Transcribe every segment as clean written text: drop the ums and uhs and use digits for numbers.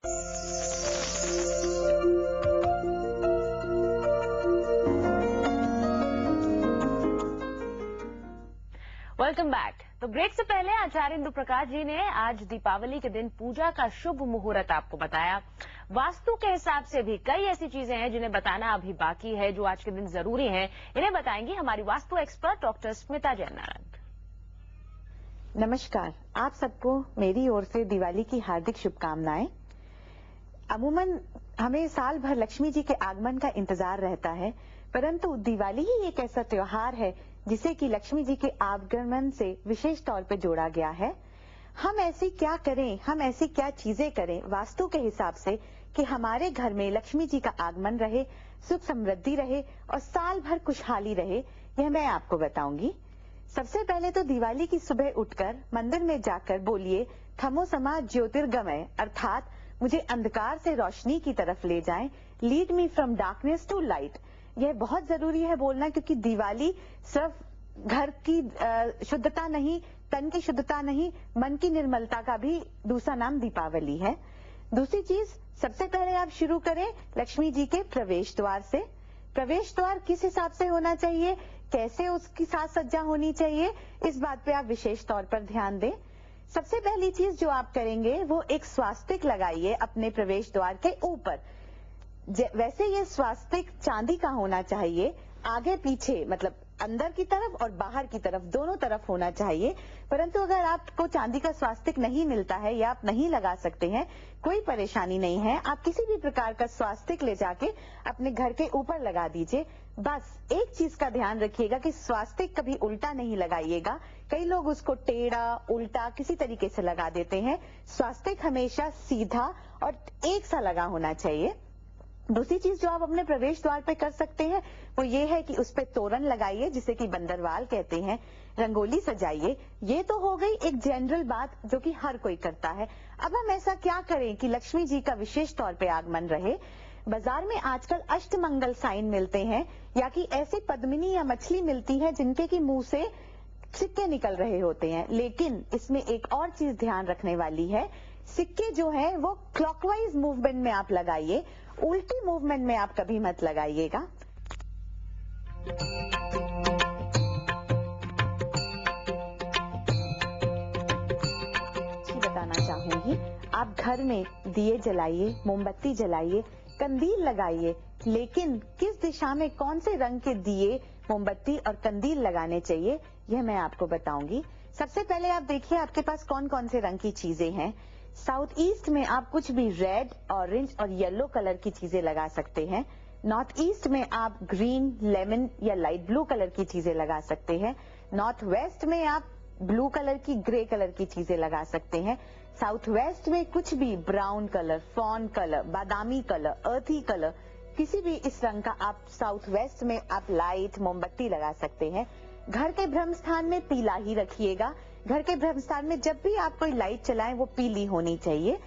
Welcome back. तो break से पहले आचार्य इंदु प्रकाश जी ने आज दीपावली के दिन पूजा का शुभ मुहूर्त आपको बताया। वास्तु के हिसाब से भी कई ऐसी चीजें हैं जिन्हें बताना अभी बाकी है, जो आज के दिन जरूरी हैं। इन्हें बताएंगी हमारी वास्तु एक्सपर्ट डॉक्टर स्मिता जयनारायण। नमस्कार, आप सबको मेरी ओर से दिवाली की हार्दिक शुभकामनाएं। अमूमन हमें साल भर लक्ष्मी जी के आगमन का इंतजार रहता है, परंतु दिवाली ही एक ऐसा त्योहार है जिसे कि लक्ष्मी जी के आगमन से विशेष तौर पे जोड़ा गया है। हम ऐसी क्या करें, हम ऐसी क्या चीजें करें वास्तु के हिसाब से कि हमारे घर में लक्ष्मी जी का आगमन रहे, सुख समृद्धि रहे और साल भर खुशहाली रहे, यह मैं आपको बताऊंगी। सबसे पहले तो दिवाली की सुबह उठकर मंदिर में जाकर बोलिए थमोसमा ज्योतिर्गमय, अर्थात मुझे अंधकार से रोशनी की तरफ ले जाएं, lead me from darkness to light. यह बहुत जरूरी है बोलना, क्योंकि दिवाली सिर्फ घर की शुद्धता नहीं, तन की शुद्धता नहीं, मन की निर्मलता का भी दूसरा नाम दीपावली है। दूसरी चीज, सबसे पहले आप शुरू करें लक्ष्मी जी के प्रवेश द्वार से। प्रवेश द्वार किस हिसाब से होना चाहिए, कैसे उसकी साज सज्जा होनी चाहिए, इस बात पे आप विशेष तौर पर ध्यान दें। सबसे पहली चीज जो आप करेंगे वो एक स्वास्तिक लगाइए अपने प्रवेश द्वार के ऊपर। वैसे ये स्वास्तिक चांदी का होना चाहिए, आगे पीछे मतलब अंदर की तरफ और बाहर की तरफ दोनों तरफ होना चाहिए। परंतु अगर आपको चांदी का स्वास्तिक नहीं मिलता है या आप नहीं लगा सकते हैं, कोई परेशानी नहीं है, आप किसी भी प्रकार का स्वास्तिक ले जाके अपने घर के ऊपर लगा दीजिए। बस एक चीज का ध्यान रखिएगा कि स्वास्तिक कभी उल्टा नहीं लगाइएगा। कई लोग उसको टेढ़ा उल्टा किसी तरीके से लगा देते हैं। स्वास्तिक हमेशा सीधा और एक सा लगा होना चाहिए। दूसरी चीज जो आप अपने प्रवेश द्वार पे कर सकते हैं वो ये है कि उस पे तोरण लगाइए, जिसे कि बंदरवाल कहते हैं, रंगोली सजाइए। ये तो हो गई एक जनरल बात जो कि हर कोई करता है। अब हम ऐसा क्या करें कि लक्ष्मी जी का विशेष तौर पे आगमन रहे। बाजार में आजकल अष्टमंगल साइन मिलते हैं, या कि ऐसी पद्मिनी या मछली मिलती है जिनके की मुंह से सिक्के निकल रहे होते हैं। लेकिन इसमें एक और चीज ध्यान रखने वाली है, सिक्के जो है वो क्लॉकवाइज मूवमेंट में आप लगाइए, उल्टी मूवमेंट में आप कभी मत लगाइएगा। बताना चाहूंगी, आप घर में दिए जलाइए, मोमबत्ती जलाइए, कंदील लगाइए, लेकिन किस दिशा में कौन से रंग के दिए, मोमबत्ती और कंदील लगाने चाहिए यह मैं आपको बताऊंगी। सबसे पहले आप देखिए आपके पास कौन कौन से रंग की चीजें हैं। साउथ ईस्ट में आप कुछ भी रेड, ऑरेंज और येलो कलर की चीजें लगा सकते हैं। नॉर्थ ईस्ट में आप ग्रीन, लेमन या लाइट ब्लू कलर की चीजें लगा सकते हैं। नॉर्थ वेस्ट में आप ब्लू कलर की, ग्रे कलर की चीजें लगा सकते हैं। साउथ वेस्ट में कुछ भी ब्राउन कलर, फॉन कलर, बादामी कलर, अर्थी कलर, किसी भी इस रंग का आप साउथ वेस्ट में आप लाइट मोमबत्ती लगा सकते हैं। घर के ब्रह्म स्थान में पीला ही रखिएगा। घर के ब्रह्म स्थान में जब भी आप कोई लाइट चलाएं वो पीली होनी चाहिए।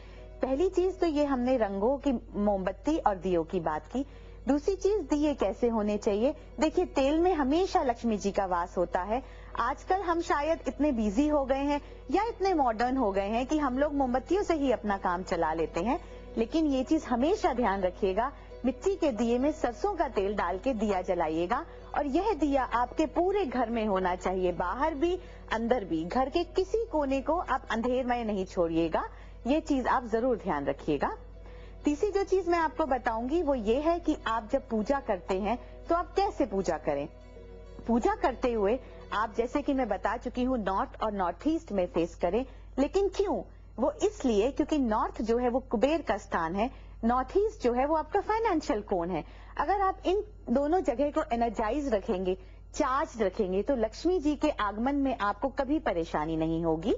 पहली चीज तो ये हमने रंगों की, मोमबत्ती और दियों की बात की। दूसरी चीज, दिए कैसे होने चाहिए। देखिए, तेल में हमेशा लक्ष्मी जी का वास होता है। आजकल हम शायद इतने बिजी हो गए हैं या इतने मॉडर्न हो गए हैं कि हम लोग मोमबत्तियों से ही अपना काम चला लेते हैं, लेकिन ये चीज हमेशा ध्यान रखिएगा, मिट्टी के दिए में सरसों का तेल डाल के दिया जलाइएगा। और यह दिया आपके पूरे घर में होना चाहिए, बाहर भी अंदर भी। घर के किसी कोने को आप अंधेरमय नहीं छोड़िएगा, ये चीज आप जरूर ध्यान रखिएगा। तीसरी जो चीज मैं आपको बताऊंगी वो ये है कि आप जब पूजा करते हैं तो आप कैसे पूजा करें। पूजा करते हुए आप, जैसे कि मैं बता चुकी हूँ, नॉर्थ और नॉर्थ ईस्ट में फेस करें। लेकिन क्यों? वो इसलिए क्योंकि नॉर्थ जो है वो कुबेर का स्थान है, नॉर्थ ईस्ट जो है वो आपका फाइनेंशियल कोण है। अगर आप इन दोनों जगह को एनर्जाइज रखेंगे, चार्ज रखेंगे, तो लक्ष्मी जी के आगमन में आपको कभी परेशानी नहीं होगी।